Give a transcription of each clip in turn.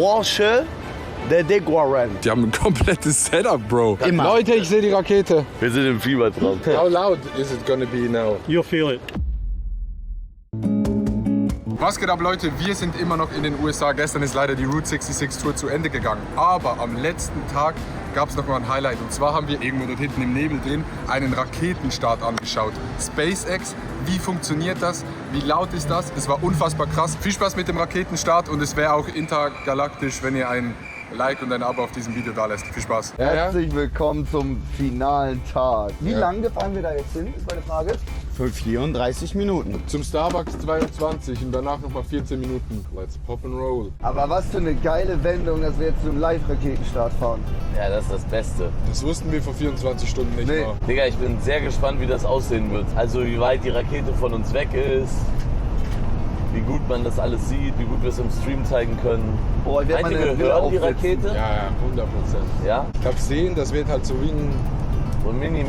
Porsche der Deguaran. Die haben ein komplettes Setup, Bro. Immer. Leute, ich sehe die Rakete. Wir sind im Fiebertraum. How loud is it gonna be now? You'll feel it. Was geht ab, Leute? Wir sind immer noch in den USA. Gestern ist leider die Route 66 Tour zu Ende gegangen. Aber am letzten Tag gab es noch mal ein Highlight. Und zwar haben wir irgendwo dort hinten im Nebel drin einen Raketenstart angeschaut. SpaceX, wie funktioniert das? Wie laut ist das? Es war unfassbar krass. Viel Spaß mit dem Raketenstart und es wäre auch intergalaktisch, wenn ihr ein Like und ein Abo auf diesem Video da lässt. Viel Spaß. Herzlich willkommen zum finalen Tag. Wie lange fahren wir da jetzt hin, ist meine Frage? Für 34 Minuten. Zum Starbucks 22 und danach noch mal 14 Minuten. Let's pop and roll. Aber was für eine geile Wendung, dass wir jetzt zum Live-Raketenstart fahren. Ja, das ist das Beste. Das wussten wir vor 24 Stunden nicht Nee. mal. Digga, ich bin sehr gespannt, wie das aussehen wird. Also wie weit die Rakete von uns weg ist, wie gut man das alles sieht, wie gut wir es im Stream zeigen können. Boah, ich werd Meint ihr, meine wir Brille hören die aufsetzen. Rakete? Ja, 100%. Ja? Ich glaube, sehen, das wird halt so wie ein, So Mini.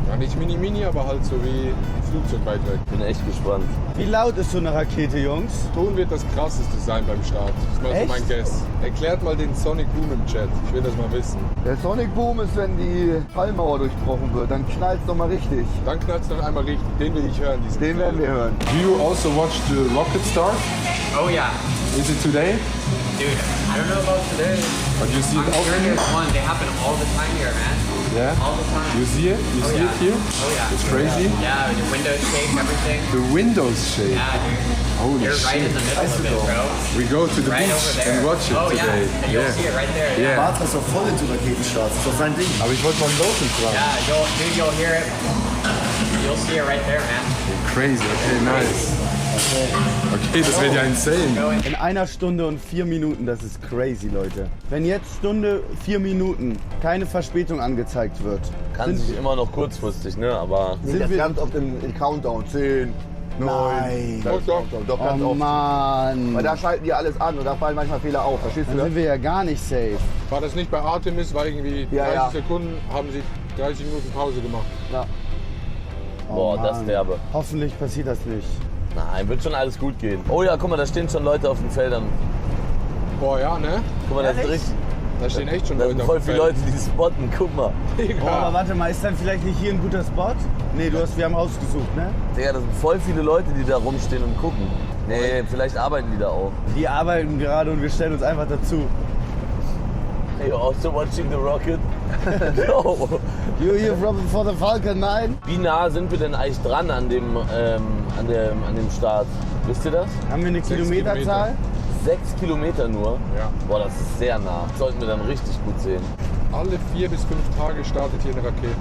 ja nicht Mini, aber halt so wie ein Flugzeug weit weg. Bin echt gespannt. Wie laut ist so eine Rakete, Jungs? Ton wird das krasseste sein beim Start. Das ist mal so Echt? mein Guess. Erklärt mal den Sonic Boom im Chat. Ich will das mal wissen. Der Sonic Boom ist, wenn die Fallmauer durchbrochen wird. Dann knallt es nochmal richtig. Dann knallt es noch einmal richtig. Den will ich hören. Diesen Den werden wir hören. Do you also watch the rocket start? Oh yeah, Is it today? dude. I don't know about today. But you see I'm it sure often? there's one. They happen all the time here, man. Yeah. All the time. You see it? You see yeah. it here? Oh yeah. It's crazy. Yeah, the windows shake, everything. The windows shake. Yeah, dude. Holy You're right in shit. the middle of it, bro. We go to the Right over beach there. and watch it oh today. yeah, and you'll see it right there. Yeah. Bart ist doch voll into Raketenstarts. Das ist doch sein Ding. Aber ich wollte mal einen Local fragen. Yeah, you'll hear it. You'll see it right there, man. Crazy, okay, nice. Okay, das wird ja insane. In 1 Stunde und 4 Minuten, das ist crazy, Leute. Wenn jetzt Stunde 4 Minuten keine Verspätung angezeigt wird, Kann sich immer noch kurzfristig, ne? Aber sind wir ganz auf dem Countdown. 10, 9. Nein. Doch. Oh Mann. Weil da schalten die alles an und da fallen manchmal Fehler auf. Verstehst du? Dann sind wir ja gar nicht safe. War das nicht bei Artemis? War irgendwie 30 Ja, ja. Sekunden, haben sie 30 Minuten Pause gemacht. Ja. boah, das Mann. derbe. Hoffentlich passiert das nicht. Nein, wird schon alles gut gehen. Oh ja, guck mal, da stehen schon Leute auf den Feldern. Boah, ja, ne? Guck mal, da sind richtig. Da stehen echt schon Da Leute sind auf voll dem viele Feld. Leute, die spotten. Guck mal. Oh, aber warte mal, ist dann vielleicht nicht hier ein guter Spot? Nee, wir haben ausgesucht, ne? Digga, das sind voll viele Leute, die da rumstehen und gucken. Nee, vielleicht arbeiten die da auch. Die arbeiten gerade und wir stellen uns einfach dazu. Hey, you're also watching the rocket? No. You here for the Falcon 9? Wie nah sind wir denn eigentlich dran an dem Start? Wisst ihr das? Haben wir eine 6 Kilometerzahl? 6 Kilometer nur? Ja. Boah, das ist sehr nah. Das sollten wir dann richtig gut sehen. Alle 4 bis 5 Tage startet hier eine Rakete.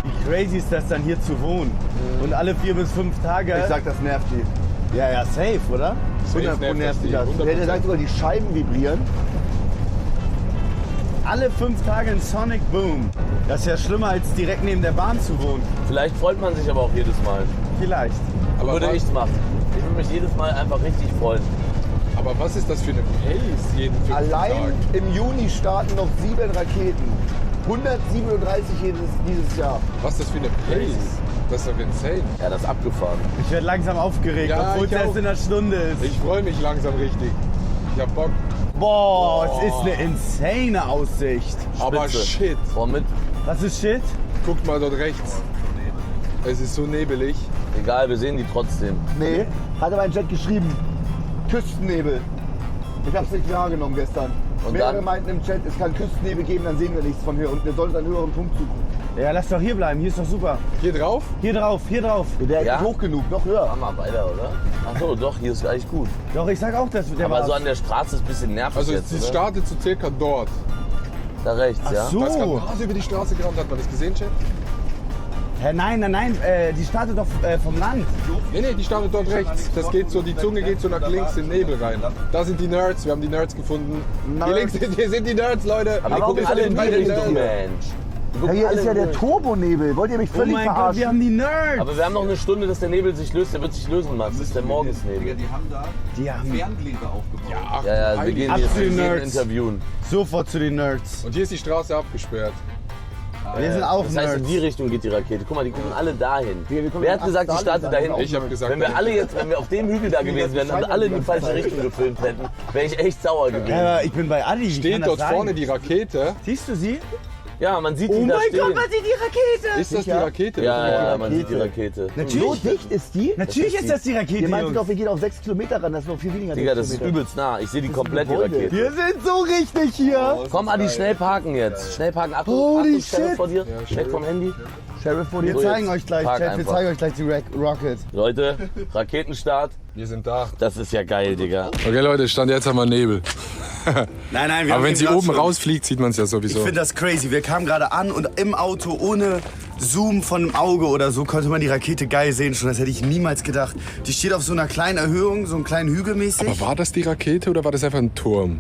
Wie crazy ist das dann hier zu wohnen? Und alle 4 bis 5 Tage. Ich sag, das nervt die. Ja, ja, safe, oder? Safe 100% nervt die, 100%. Der sagt sogar, die Scheiben vibrieren. Alle 5 Tage ein Sonic Boom. Das ist ja schlimmer, als direkt neben der Bahn zu wohnen. Vielleicht freut man sich aber auch jedes Mal. Vielleicht. Aber Würde was- ich machen. Ich würde mich jedes Mal einfach richtig freuen. Aber was ist das für eine Pace jeden 5 Allein Tage? im Juni starten noch 7 Raketen. 137 dieses Jahr. Was ist das für eine Pace? Das ist doch insane. Ja, das ist abgefahren. Ich werde langsam aufgeregt, Ja, obwohl es ich erst auch. in einer Stunde ist. Ich freue mich langsam richtig. Ich hab Bock. Boah, es ist eine insane Aussicht. Aber Spitze. shit. Boah, mit. Was ist Shit? Guckt mal dort rechts. Es ist so nebelig. Egal, wir sehen die trotzdem. Nee, hat aber ein Chat geschrieben. Küstennebel. Ich hab's nicht wahrgenommen gestern. Und Mehrere dann? meinten im Chat, es kann Küstennebel geben, dann sehen wir nichts von hier und wir sollten einen höheren Punkt suchen. Ja, lass doch hier bleiben, hier ist doch super. Hier drauf? Hier drauf, hier drauf. Der ist Ja? nicht hoch genug, noch höher. Mach mal weiter, oder? Ach so, doch, hier ist eigentlich gut. Doch, ich sag auch, dass der Aber war. so an der Straße ist ein bisschen nervig Also jetzt, sie oder? startet so circa dort. Da rechts, ja? Ach so. Da ist gerade ein Hase über die Straße gerannt. Hat man das gesehen, Chat? Hä, nein, die startet doch vom Land. Nee, die startet dort rechts. Das geht so, die Zunge geht so nach links in den Nebel rein. Da sind die Nerds, wir haben die Nerds gefunden. Nerds. Hier sind die Nerds, Leute. Aber die warum gucken ist alle denn in die hier Richtung, nicht hier? Mensch. Die Ja, gucken hier alle ist ja in die der Richtung. Turbonebel. Wollt ihr mich Oh völlig mein Gott, verarschen? wir haben die Nerds. Aber wir haben noch eine Stunde, dass der Nebel sich löst. Der wird sich lösen, Max. Das ist der Morgensnebel. Die haben da Die haben Ferngläser aufgebaut. Ach, Ja, wir heilig. gehen Ab jetzt zu den jeden Nerds. interviewen. sofort zu den Nerds. Und hier ist die Straße abgesperrt. Wir sind auch Das heißt, in Nerds. die Richtung geht die Rakete. Guck mal, die gucken alle dahin. Wer hat gesagt, die startet dahin? Ich habe gesagt, Wenn wir alle jetzt, wenn wir auf dem Hügel da gewesen wären und alle in die falsche Richtung gefilmt hätten, wäre ich echt sauer gewesen. Aber ich bin bei Adi. Wie kann steht das dort sein? vorne die Rakete. Siehst du sie? Ja, man sieht Oh die da mein stehen. Gott, man sieht die Rakete! Ist das die Sicher? Rakete? Ja, man sieht die Rakete. Natürlich. dicht ist die? Natürlich ist das die Rakete, Ihr meint Jungs. doch, wir gehen auf 6 Kilometer ran, das ist noch viel weniger. Digga, als das ist 6 Kilometer. übelst nah. Ich sehe die komplette Gebäude. Rakete. Wir sind so richtig hier. Komm, Adi, schnell parken jetzt. Schnell parken. Achtung, Holy Achtung, Sheriff shit. vor dir. Weg vom Handy. Sheriff vor dir. Wir So, zeigen jetzt euch gleich, park Chat, wir einfach. zeigen euch gleich die Rocket. Leute, Raketenstart. Wir sind da. Das ist ja geil, Digga. Okay, Leute, stand jetzt haben wir Nebel. Nein, nein, Aber wenn sie oben rausfliegt, sieht man es ja Ich sowieso. finde das crazy. Wir kamen gerade an und im Auto ohne Zoom von dem Auge oder so konnte man die Rakete geil sehen. Schon das hätte ich niemals gedacht. Die steht auf so einer kleinen Erhöhung, so einem kleinen Hügel mäßig. Aber war das die Rakete oder war das einfach ein Turm?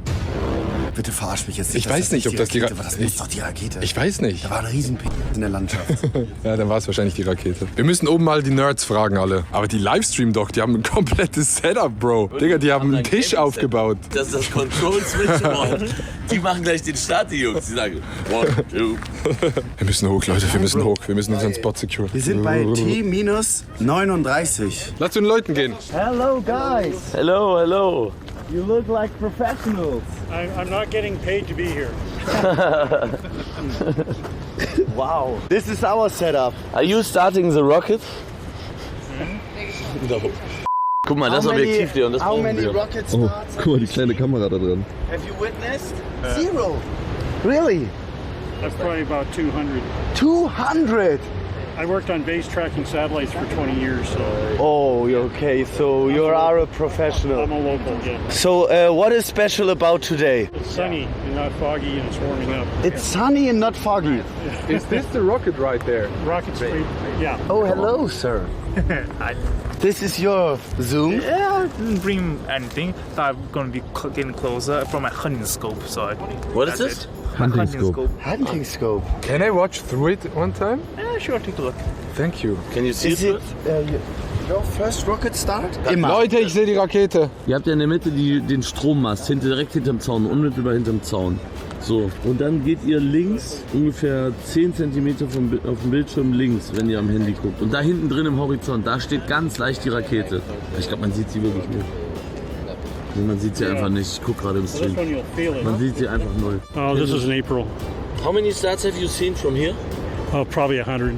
Bitte verarsch mich jetzt nicht. Ich weiß nicht, ob das die Rakete war. Das Rakete ist doch die Rakete. Ich weiß nicht. Da war ein riesen in der Landschaft. Ja, dann war es wahrscheinlich die Rakete. Wir müssen oben mal die Nerds fragen alle. Aber die Livestream-Doch, die haben ein komplettes Setup, Bro. Digga, die haben einen Tisch aufgebaut. Das ist das Control-Switch-Board. Die machen gleich den Start, die Jungs. Die sagen, 1, 2. Wir müssen hoch, Leute, wir müssen hoch. Wir müssen unseren Spot securen. Wir sind bei T-39. Lass zu den Leuten gehen. Hello guys, Hello, hello. you look like professionals. I'm not getting paid to be here. Wow. This is our setup. Are you starting the rocket? No. Guck mal, das Objektiv, Leon, das how brauchen many wir. rocket starts Guck mal, die kleine Kamera da drin. have you witnessed? Zero. Really? That's probably about 200. 200. I worked on base tracking satellites for 20 years, so Oh, okay. So you are a professional. I'm a local, yeah. So what is special about today? It's sunny and not foggy, and it's warming up. It's sunny and not foggy. Is this the rocket right there? Rocket speed, yeah. Oh, hello, sir. This is your Zoom. Yeah, I didn't bring anything. So I'm gonna be getting closer from my hunting scope. So What is this? my hunting scope. Hunting scope. Can I watch through it one time? Yeah, sure, take a look. Thank you. Can you see Is it? it your first rocket start? Immer. Leute, ich sehe die Rakete. Ihr habt ja in der Mitte den Strommast, direkt hinterm Zaun, unmittelbar hinterm Zaun. So, und dann geht ihr links, ungefähr 10 cm auf dem Bildschirm links, wenn ihr am Handy guckt. Und da hinten drin im Horizont, da steht ganz leicht die Rakete. Ich glaube, man sieht sie wirklich nicht. Nee, man sieht sie einfach nicht. Ich gucke gerade im This Stream. one you'll feel it. Man sieht sie einfach null. Oh, this is in April. How many starts have you seen from here? Probably 100.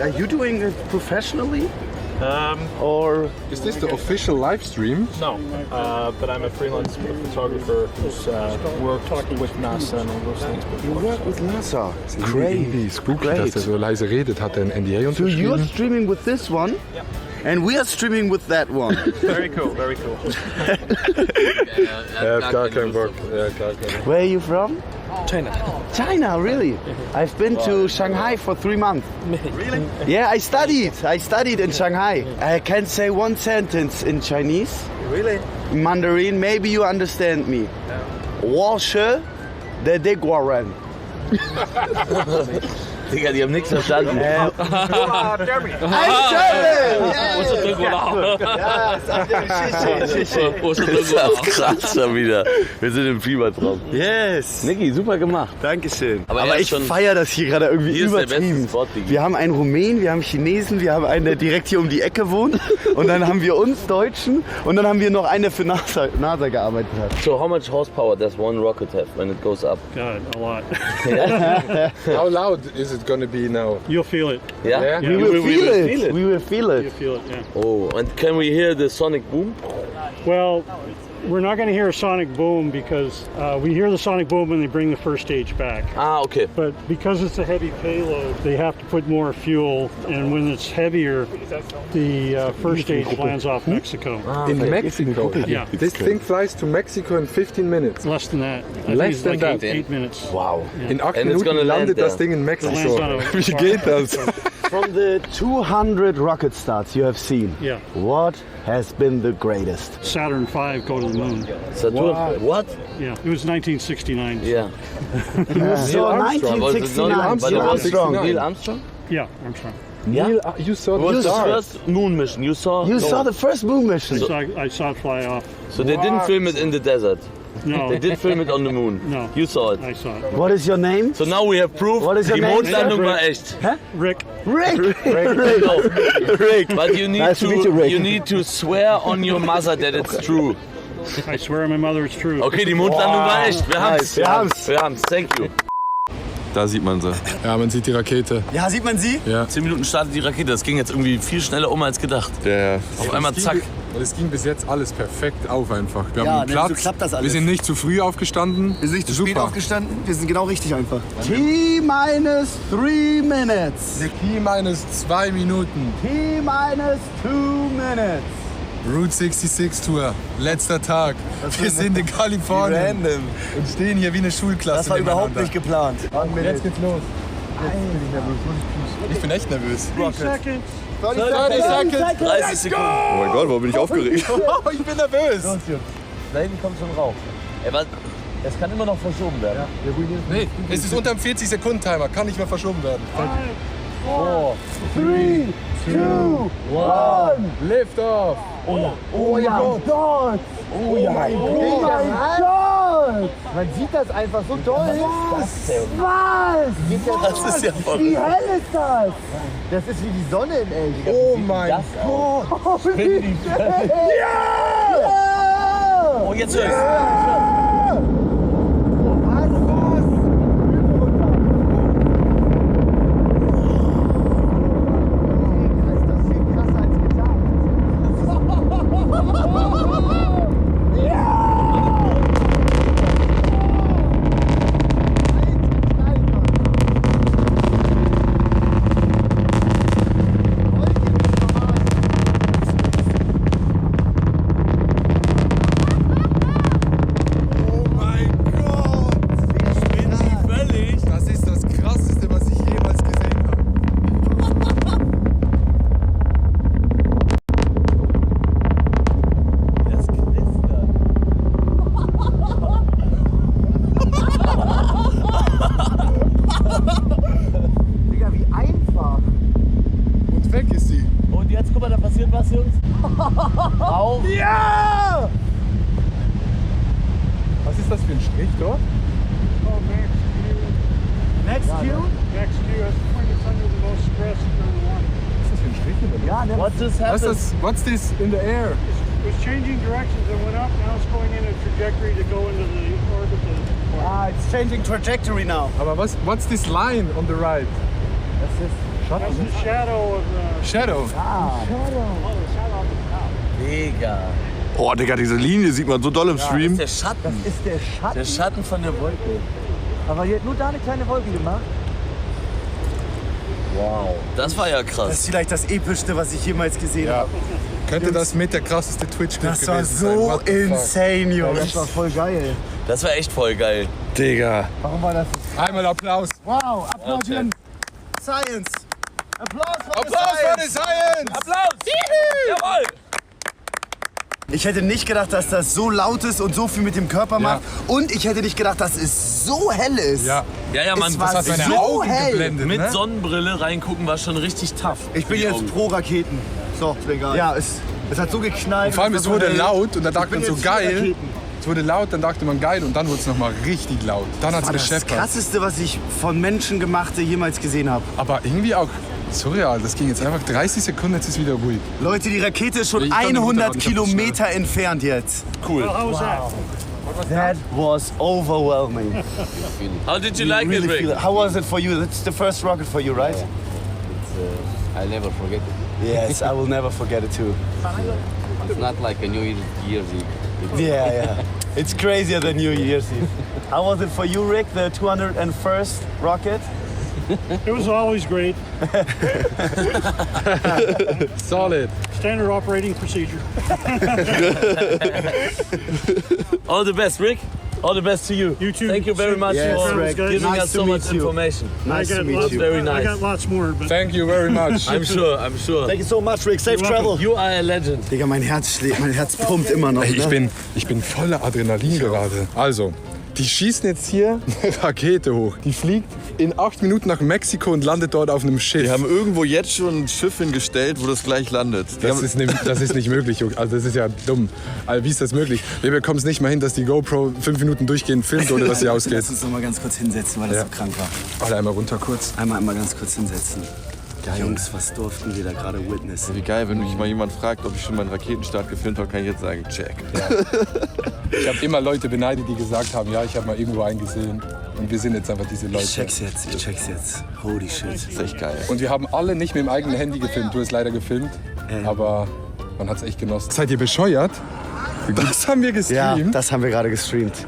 Are you doing it professionally? Or Is this the official live stream? No, but I'm a freelance photographer who's worked with NASA and all those things. you work with NASA? Irgendwie spooky, dass er so leise redet. Hat er ein NDA So you're unterschrieben? streaming with this one? And we are streaming with that one. Very cool, very cool. Er hat gar keinen Bock. Er hat gar keinen Bock. Where are you from? China. China, really? I've been to Shanghai for 3 months. Really? Yeah, I studied in Shanghai. I can say one sentence in Chinese. Really? Mandarin, maybe you understand me. 我是the Diguaran. Digga, die haben nichts verstanden. I'm German! Das ist auch krass schon wieder. Wir sind im Fiebertraum. Yes! Niki, super gemacht. Dankeschön. Aber Aber er ist ich schon- feiere das hier gerade irgendwie Hier ist der beste übertrieben. Spot, Digi. Wir haben einen Rumänen, wir haben Chinesen, wir haben einen, der direkt hier um die Ecke wohnt. Und dann haben wir uns Deutschen und dann haben wir noch einen, der für NASA gearbeitet hat. So how much horsepower does one rocket have when it goes up? God, a lot. How loud is it gonna be now? You'll feel it. Yeah? Yeah? We will feel it. We will feel You'll it. feel it, yeah. Oh, and can we hear the sonic boom? Well, we're not going to hear a sonic boom because we hear the sonic boom when they bring the first stage back. Ah, okay. But because it's a heavy payload, they have to put more fuel, and when it's heavier, the first stage lands off Mexico. In Mexico? Yeah. This thing flies to Mexico in 15 minutes. Less than that. I Less think it's than like that. 8 minutes. Wow. In 8 And it's gonna Minuten land landet das there. Ding in It lands Mexiko. on a- Wie geht das? From the 200 rocket starts you have seen, Yeah. what has been the greatest? Saturn V go to the moon. Saturn. What? Yeah, it was 1969. Yeah. So Armstrong. 1969, Armstrong. Neil Armstrong. Neil Armstrong? Yeah, Armstrong. Neil, you saw It was the the stars. first moon mission. You saw? You saw the first moon mission. I saw it fly off. So they didn't film it in the desert. No. They did film it on the moon. No. You saw it. I saw it. What is your name? So now we have proof. What is your die name? Mondlandung war echt. Rick. Rick. No. Rick. But you need Nice to meet you, Rick. you need to swear on your mother that it's true. I swear on my mother it's true. Okay, die Mondlandung war echt. Wir haben's. Wir haben's. Wir haben's. Thank you. Da sieht man sie. Ja, man sieht die Rakete. Ja, sieht man sie? Ja. 10 Minuten startet die Rakete. Das ging jetzt irgendwie viel schneller als gedacht. Ja. Auf einmal zack. Es ging bis jetzt alles perfekt auf einfach. Wir Ja, haben ne, Platz. so klappt das alles. Wir sind nicht zu früh aufgestanden. Wir sind nicht zu spät Super. aufgestanden, wir sind genau richtig einfach. T-minus 3 minutes. T-minus 2 Minuten. T-minus 2 minutes. Route 66 Tour. Letzter Tag. Wir sind in Kalifornien. Random. Und stehen hier wie eine Schulklasse. Das war überhaupt nebeneinander. nicht geplant. Jetzt geht's los. Ich bin echt nervös. 3 seconds. 30 Seconds. 30 Sekunden. Oh mein Gott, warum bin ich aufgeregt? Ich bin nervös. Da hinten kommt schon Rauch. Es kann immer noch verschoben werden. Nee, es ist unter dem 40-Sekunden-Timer. Kann nicht mehr verschoben werden. 3, 2, 1. Lift off. Oh mein Gott. Oh mein Gott. Man sieht das einfach so doll. Was? Das ist ja Wie verrückt. hell ist das? Das ist wie die Sonne in echt. Oh mein Gott. Oh, jetzt höre ich's. Das ist das Krasseste, was ich jemals gesehen habe. Das knistert. Digga, wie einfach. Und weg ist sie. Und jetzt, guck mal, da passiert was, Jungs. Rauch. Ja! Was ist das für ein Strich dort? Oh, Next Q? next to you, I think it's under the most stress during the one. Was ist das für ein Strich in der Luft? Ja, ne? What just Was happened? ist das? What's this in the air? It was changing directions. It went up. Now it's going in a trajectory to go into the orbit. It's changing trajectory now. Aber what's this line on the right? That's the shadow of the. Shadow. Digga. Oh, Digga, diese Linie sieht man so doll im Stream. Der Schatten. Ist der Schatten. Der Schatten von der Wolke. Aber hier hat nur da eine kleine Wolke gemacht. Wow. Das war ja Das krass. ist vielleicht das Epischste, was ich jemals gesehen Ja. habe. Könnte das mit der krasseste Twitch-Clip Das gewesen war sein? so What the fuck? insane, Jungs. Das war voll geil. Das war echt voll geil. Digga. Warum war das? Einmal Applaus. Wow, applaudieren. Science. Applaus für Applaus für die Science! Applaus! Jawohl! Ich hätte nicht gedacht, dass das so laut ist und so viel mit dem Körper macht. Und ich hätte nicht gedacht, dass es so hell ist. Ja, Ja, Mann. Es war das hat meine so Augen hell. geblendet. Mit Ne? Sonnenbrille reingucken war schon richtig tough. Ich bin Für die jetzt Augen. pro Raketen. So, egal. Ja, es hat so geknallt. Vor allem, es wurde hell. laut und da dachte man bin so jetzt für geil. Raketen. Es wurde laut, dann dachte man geil und dann wurde es nochmal richtig laut. Dann hat es Das war das gescheppert. Krasseste, was ich von Menschengemachte jemals gesehen habe. Aber irgendwie auch surreal. Das ging jetzt einfach 30 Sekunden, jetzt ist wieder ruhig. Leute, die Rakete ist schon Ich kann nicht 100 runterladen, ich hab zu Kilometer entfernt jetzt. Cool. How was that? That was overwhelming. How did you like it, Really Rick? feel it. How was it for you? That's the first rocket for you, right? I'll never forget it. Yes, I will never forget it too. It's not like a New Year's Eve. Yeah, yeah. It's crazier than New Year's Eve. How was it for you, Rick, the 201st rocket? It was always great. Solid. Standard operating procedure. All the best, Rick. All the best to you. You too. Thank you very much Yes, for Rick. giving Nice us to so meet much you. information. Nice to meet lots, you. Very I nice. got lots more, but Thank you very much. I'm sure, I'm sure. Thank you so much, Rick. Safe travel. You are a legend. Digga, mein Herz schlägt, mein Herz pumpt immer noch. Ey, Ne? ich bin voller Adrenalin gerade. Also, Die schießen jetzt hier eine Rakete hoch. Die fliegt in 8 Minuten nach Mexiko und landet dort auf einem Schiff. Die haben irgendwo jetzt schon ein Schiff hingestellt, wo das gleich landet. Das ist nicht möglich, Junge. Also das ist ja dumm. Also wie ist das möglich? Wir bekommen es nicht mal hin, dass die GoPro 5 Minuten durchgehend filmt, ohne dass sie ausgeht. Lass uns noch mal ganz kurz hinsetzen, weil das so krank war. Alle einmal runter kurz. Einmal ganz kurz hinsetzen. Geil. Jungs, was durften wir da gerade witnessen? Wie geil, wenn mich mal jemand fragt, ob ich schon mal einen Raketenstart gefilmt habe, kann ich jetzt sagen, check. Ich habe immer Leute beneidet, die gesagt haben, ja, ich habe mal irgendwo einen gesehen. Und wir sind jetzt einfach diese Leute. Ich check's jetzt. Holy shit. Das ist echt geil. Und wir haben alle nicht mit dem eigenen Handy gefilmt. Du hast leider gefilmt, aber man hat's echt genossen. Seid ihr bescheuert? Das haben wir gestreamt. Ja, das haben wir gerade gestreamt.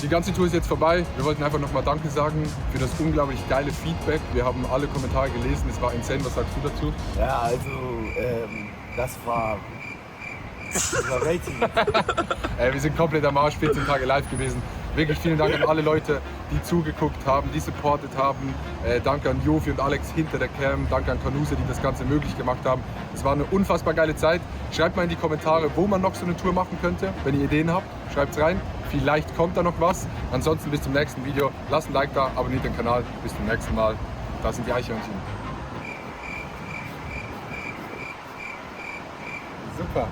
Die ganze Tour ist jetzt vorbei. Wir wollten einfach nochmal Danke sagen für das unglaublich geile Feedback. Wir haben alle Kommentare gelesen. Es war insane. Was sagst du dazu? Ja, also das war Rating. Wir sind komplett am Arsch, 14 Tage live gewesen. Wirklich vielen Dank an alle Leute, die zugeguckt haben, die supportet haben. Danke an Jofi und Alex hinter der Cam. Danke an Kanuse, die das Ganze möglich gemacht haben. Es war eine unfassbar geile Zeit. Schreibt mal in die Kommentare, wo man noch so eine Tour machen könnte. Wenn ihr Ideen habt, schreibt's rein. Vielleicht kommt da noch was. Ansonsten bis zum nächsten Video. Lasst ein Like da, abonniert den Kanal. Bis zum nächsten Mal. Das sind die Eichhörnchen. Super.